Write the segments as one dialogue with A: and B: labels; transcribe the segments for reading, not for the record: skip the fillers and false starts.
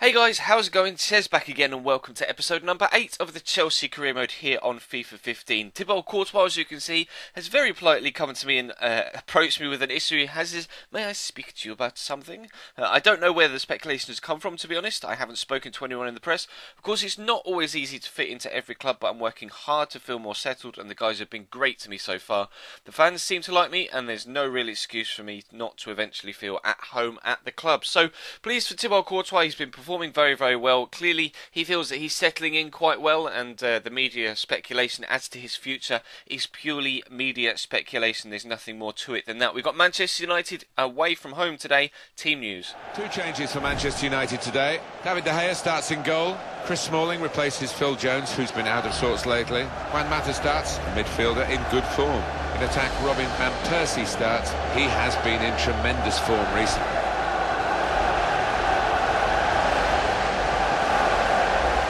A: Hey guys, how's it going? Chez back again and welcome to episode number 8 of the Chelsea career mode here on FIFA 15. Thibaut Courtois, as you can see, has very politely come to me and approached me with an issue he has is, may I speak to you about something? I don't know where the speculation has come from, to be honest. I haven't spoken to anyone in the press. Of course, it's not always easy to fit into every club, but I'm working hard to feel more settled and the guys have been great to me so far. The fans seem to like me and there's no real excuse for me not to eventually feel at home at the club. So, pleased for Thibaut Courtois. He's been performing very, very well. Clearly, he feels that he's settling in quite well, and the media speculation as to his future is purely media speculation. There's nothing more to it than that. We've got Manchester United away from home today. Team news.
B: Two changes for Manchester United today. David De Gea starts in goal. Chris Smalling replaces Phil Jones, who's been out of sorts lately. Juan Mata starts, a midfielder in good form. In attack, Robin van Persie starts. He has been in tremendous form recently.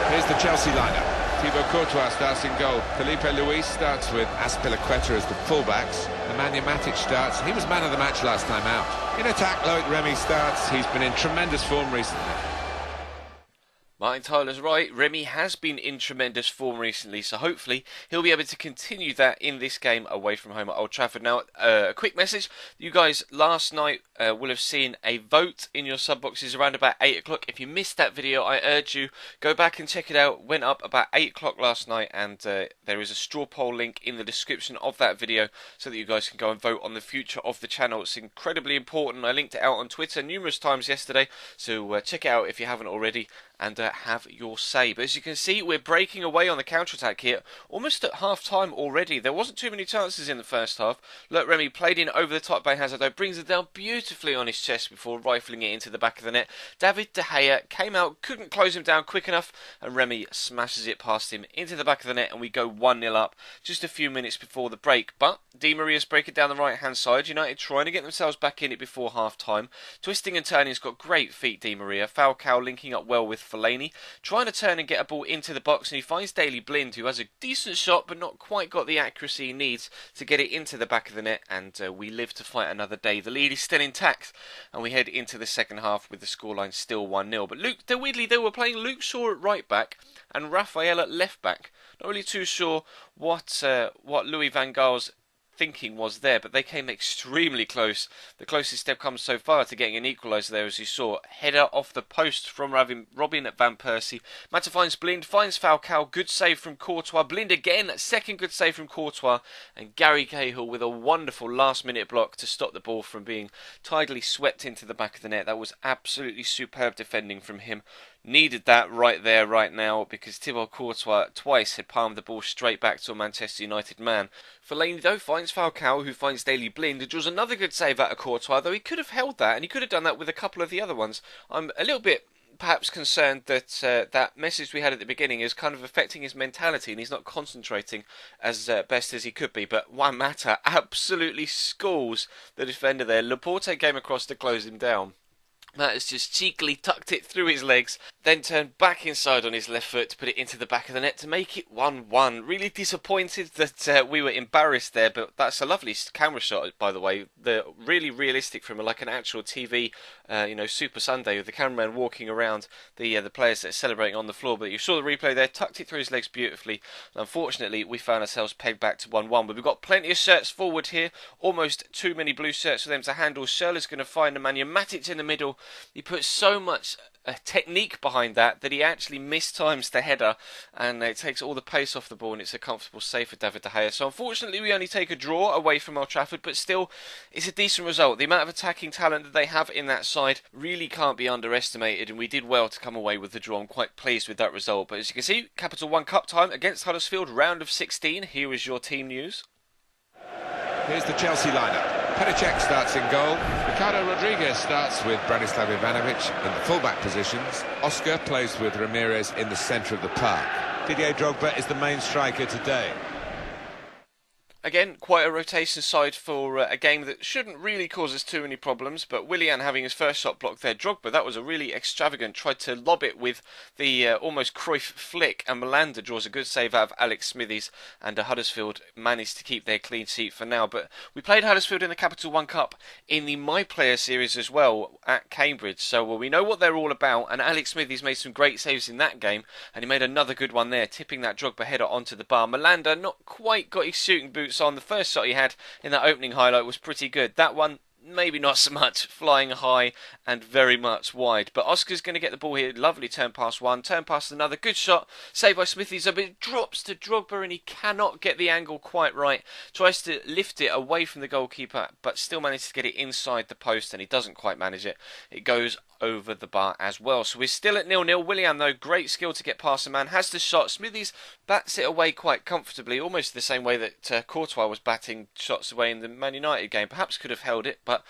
B: Here's the Chelsea lineup. Thibaut Courtois starts in goal. Felipe Luis starts with Azpilicueta as the fullbacks. Nemanja Matic starts. He was man of the match last time out. In attack, Loic Remy starts. He's been in tremendous form recently.
A: Martin Tyler's right, Remy has been in tremendous form recently, so hopefully he'll be able to continue that in this game away from home at Old Trafford. Now, a quick message. You guys last night will have seen a vote in your sub boxes around about 8 o'clock. If you missed that video, I urge you, go back and check it out. Went up about 8 o'clock last night, and there is a straw poll link in the description of that video so that you guys can go and vote on the future of the channel. It's incredibly important. I linked it out on Twitter numerous times yesterday, so check it out if you haven't already and have your say. But as you can see, we're breaking away on the counter-attack here, almost at half-time already. There wasn't too many chances in the first half. Look, Remy played in over the top by Hazard, though, brings it down beautifully on his chest before rifling it into the back of the net. David De Gea came out, couldn't close him down quick enough, and Remy smashes it past him into the back of the net, and we go 1-0 up just a few minutes before the break. But Di Maria's break it down the right-hand side. United trying to get themselves back in it before half-time. Twisting and turning, he's got great feet, Di Maria. Falcao linking up well with Fellaini, trying to turn and get a ball into the box, and he finds Daley Blind, who has a decent shot but not quite got the accuracy he needs to get it into the back of the net, and we live to fight another day. The lead is still intact, and we head into the second half with the scoreline still 1-0. But weirdly, they were playing Luke Shaw at right back and Raphael at left back. Not really too sure what Louis van Gaal's thinking was there, but they came extremely close. The closest step comes so far to getting an equaliser there, as you saw. Header off the post from Robin van Persie. Mata finds Blind, finds Falcao. Good save from Courtois. Blind again, second good save from Courtois. And Gary Cahill with a wonderful last-minute block to stop the ball from being tidily swept into the back of the net. That was absolutely superb defending from him. Needed that right there, right now, because Thibaut Courtois twice had palmed the ball straight back to a Manchester United man. Fellaini, though, finds Falcao, who finds Daley Blind, and draws another good save out of Courtois, though he could have held that, and he could have done that with a couple of the other ones. I'm a little bit perhaps concerned that that message we had at the beginning is kind of affecting his mentality, and he's not concentrating as best as he could be. But Juan Mata absolutely schools the defender there. Laporte came across to close him down. Matt has just cheekily tucked it through his legs, then turned back inside on his left foot to put it into the back of the net to make it 1-1. Really disappointed that we were embarrassed there, but that's a lovely camera shot, by the way. They're really realistic from like an actual TV, Super Sunday with the cameraman walking around the players that are celebrating on the floor. But you saw the replay there, tucked it through his legs beautifully. And unfortunately, we found ourselves pegged back to 1-1. But we've got plenty of shirts forward here, almost too many blue shirts for them to handle. Schürrle's going to find Nemanja Matic in the middle. He put so much technique behind that he actually mistimes the header, and it takes all the pace off the ball, and it's a comfortable save for David De Gea. So unfortunately we only take a draw away from Old Trafford, but still it's a decent result. The amount of attacking talent that they have in that side really can't be underestimated, and we did well to come away with the draw. I'm quite pleased with that result. But as you can see, Capital One Cup time against Huddersfield, round of 16. Here is your team news.
B: Here's the Chelsea lineup. Petr starts in goal. Ricardo Rodriguez starts with Branislav Ivanovic in the fullback positions. Oscar plays with Ramirez in the centre of the park. Didier Drogba is the main striker today.
A: Again, quite a rotation side for a game that shouldn't really cause us too many problems, but Willian having his first shot blocked there. Drogba, that was a really extravagant, tried to lob it with the almost Cruyff flick, and Melanda draws a good save out of Alex Smithies, and Huddersfield managed to keep their clean sheet for now. But we played Huddersfield in the Capital One Cup in the My Player series as well at Cambridge, so we know what they're all about, and Alex Smithies made some great saves in that game, and he made another good one there, tipping that Drogba header onto the bar. Melanda not quite got his shooting boots on. The first shot he had in that opening highlight was pretty good. That one, maybe not so much, flying high and very much wide. But Oscar's going to get the ball here. Lovely turn past one, turn past another. Good shot, saved by Smithies, but it drops to Drogba and he cannot get the angle quite right. Tries to lift it away from the goalkeeper, but still manages to get it inside the post, and he doesn't quite manage it. It goes over the bar as well. So we're still at 0-0. Willian, though, great skill to get past the man, has the shot. Smithies bats it away quite comfortably, almost the same way that Courtois was batting shots away in the Man United game. Perhaps could have held it, but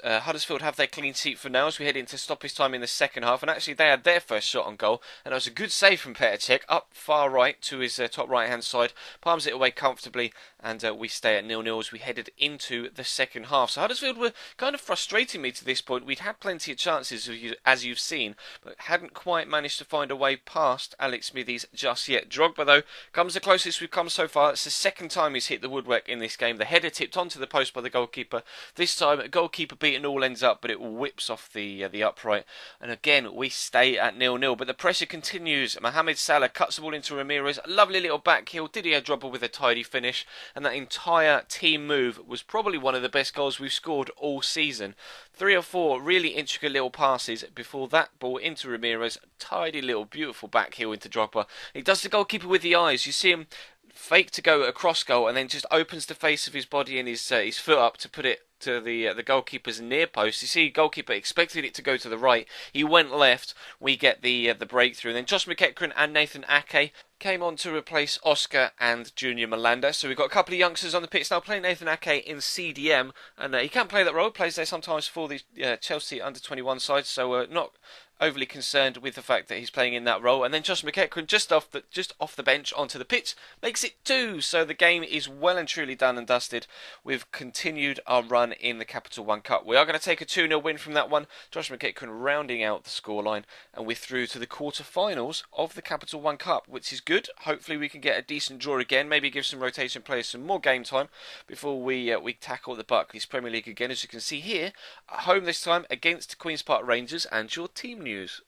A: Huddersfield have their clean sheet for now as we head into stoppage time in the second half. And actually, they had their first shot on goal, and it was a good save from Petr Cech, up far right to his top right-hand side. Palms it away comfortably, and we stay at 0-0 as we headed into the second half. So Huddersfield were kind of frustrating me to this point. We'd had plenty of chances, as you've seen, but hadn't quite managed to find a way past Alex Smithies just yet. Drogba, though, comes the closest we've come so far. It's the second time he's hit the woodwork in this game. The header tipped onto the post by the goalkeeper. This time, goalkeeper beaten all ends up, but it whips off the upright. And again, we stay at 0-0, but the pressure continues. Mohamed Salah cuts the ball into Ramirez. A lovely little back heel. Didier Drogba with a tidy finish. And that entire team move was probably one of the best goals we've scored all season. 3 or 4 really intricate little passes before that ball into Ramirez. Tidy little beautiful back heel into Drogba. He does the goalkeeper with the eyes. You see him fake to go across goal and then just opens the face of his body and his foot up to put it to the goalkeeper's near post. You see, the goalkeeper expected it to go to the right. He went left. We get the breakthrough. And then Josh McEachran and Nathan Ake came on to replace Oscar and Junior Melanda. So we've got a couple of youngsters on the pitch now playing Nathan Ake in CDM. And he can play that role. Plays there sometimes for the Chelsea under-21 side. So not overly concerned with the fact that he's playing in that role. And then Josh McEachran just off the bench onto the pitch makes it 2. So the game is well and truly done and dusted. We've continued our run in the Capital One Cup. We are going to take a 2-0 win from that one. Josh McEachran rounding out the scoreline, and we're through to the quarter-finals of the Capital One Cup, which is good. Hopefully we can get a decent draw again, maybe give some rotation players some more game time before we tackle the Barclays Premier League again, as you can see here, at home this time against Queen's Park Rangers. And your team news.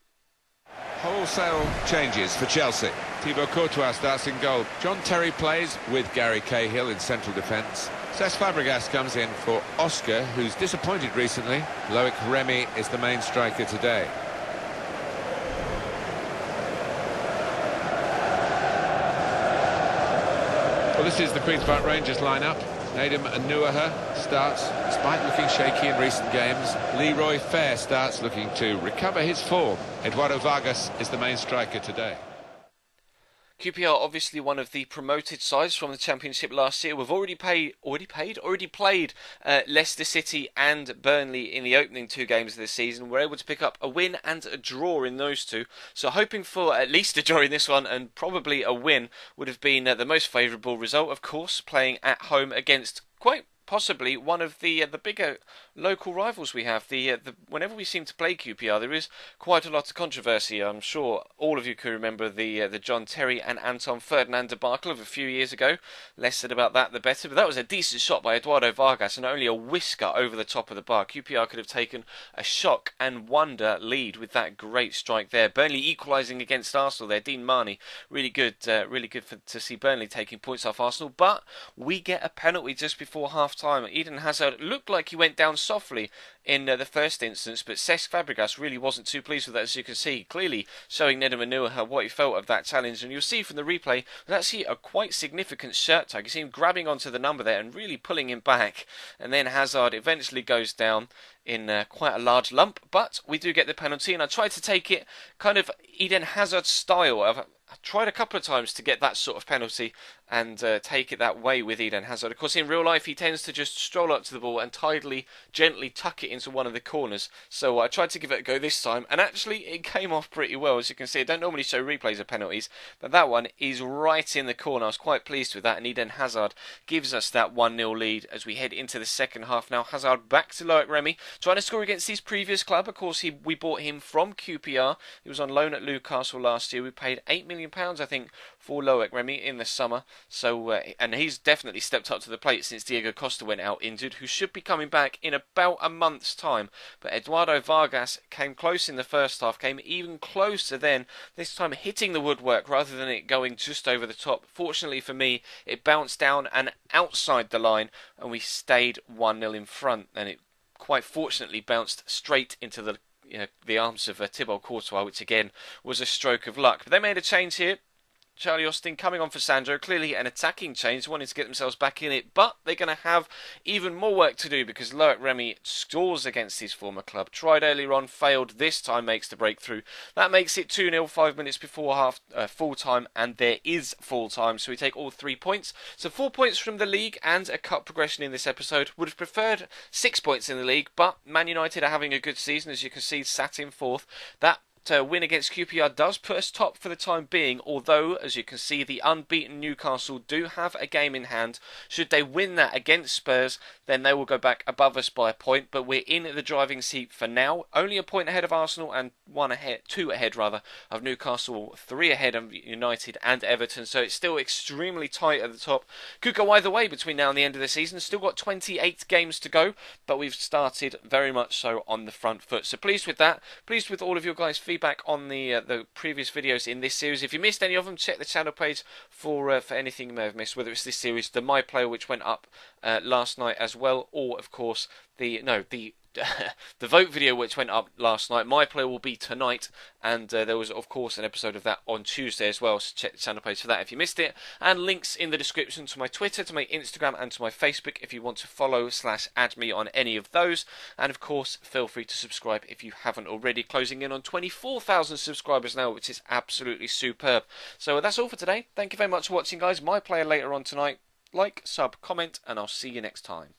B: Wholesale changes for Chelsea. Thibaut Courtois starts in goal. John Terry plays with Gary Cahill in central defence. Cesc Fabregas comes in for Oscar, who's disappointed recently. Loic Remy is the main striker today. Well, this is the Queen's Park Rangers lineup. Nadim Anuaha starts, despite looking shaky in recent games. Leroy Fair starts, looking to recover his form. Eduardo Vargas is the main striker today.
A: QPR obviously one of the promoted sides from the Championship last year. We've already played Leicester City and Burnley in the opening 2 games of this season. We're able to pick up a win and a draw in those 2. So hoping for at least a draw in this one and probably a win would have been the most favourable result. Of course, playing at home against quite possibly one of the bigger local rivals we have. Whenever we seem to play QPR, there is quite a lot of controversy. I'm sure all of you can remember the John Terry and Anton Ferdinand debacle of a few years ago. Less said about that, the better. But that was a decent shot by Eduardo Vargas and only a whisker over the top of the bar. QPR could have taken a shock and wonder lead with that great strike there. Burnley equalising against Arsenal there. Dean Marnie, really good to see Burnley taking points off Arsenal. But we get a penalty just before half-time. Eden Hazard looked like he went down softly in the first instance, but Cesc Fabregas really wasn't too pleased with that, as you can see, clearly showing Nadim Anuaha what he felt of that challenge. And you'll see from the replay, it was actually a quite significant shirt tug. You see him grabbing onto the number there and really pulling him back. And then Hazard eventually goes down in quite a large lump, but we do get the penalty, and I tried to take it kind of Eden Hazard style. I've tried a couple of times to get that sort of penalty, and take it that way with Eden Hazard. Of course, in real life, he tends to just stroll up to the ball and gently tuck it into one of the corners. So I tried to give it a go this time, and actually it came off pretty well. As you can see, I don't normally show replays of penalties, but that one is right in the corner. I was quite pleased with that, and Eden Hazard gives us that 1-0 lead as we head into the second half. Now Hazard back to Loic Remy, trying to score against his previous club. Of course, we bought him from QPR. He was on loan at Newcastle last year. We paid £8 million, I think, for Loic Remy in the summer. So, and he's definitely stepped up to the plate since Diego Costa went out injured, who should be coming back in about a month's time. But Eduardo Vargas came close in the first half, came even closer then, this time hitting the woodwork rather than it going just over the top. Fortunately for me, it bounced down and outside the line, and we stayed 1-0 in front, and it quite fortunately bounced straight into the arms of Thibaut Courtois, which again was a stroke of luck. But they made a change here. Charlie Austin coming on for Sandro, clearly an attacking change, wanting to get themselves back in it, but they're going to have even more work to do because Loic Remy scores against his former club. Tried earlier on, failed, this time makes the breakthrough. That makes it 2-0, 5 minutes before full time, and there is full time, so we take all 3 points. So 4 points from the league and a cup progression in this episode. Would have preferred 6 points in the league, but Man United are having a good season, as you can see, sat in fourth. That win against QPR does put us top for the time being, although, as you can see, the unbeaten Newcastle do have a game in hand. Should they win that against Spurs, then they will go back above us by a point, but we're in the driving seat for now. Only a point ahead of Arsenal and two ahead of Newcastle, 3 ahead of United and Everton, so it's still extremely tight at the top. Could go either way between now and the end of the season. Still got 28 games to go, but we've started very much so on the front foot. So pleased with that. Pleased with all of your guys' feedback on the previous videos in this series. If you missed any of them, check the channel page for anything you may have missed, whether it's this series, the My Player, which went up last night as well, or of course the vote video which went up last night. My Player will be tonight, and there was of course an episode of that on Tuesday as well, so check the channel page for that if you missed it, and links in the description to my Twitter, to my Instagram and to my Facebook if you want to follow/add me on any of those, and of course feel free to subscribe if you haven't already. Closing in on 24,000 subscribers now, which is absolutely superb. So that's all for today. Thank you very much for watching, guys. My Player later on tonight. Like, sub, comment, and I'll see you next time.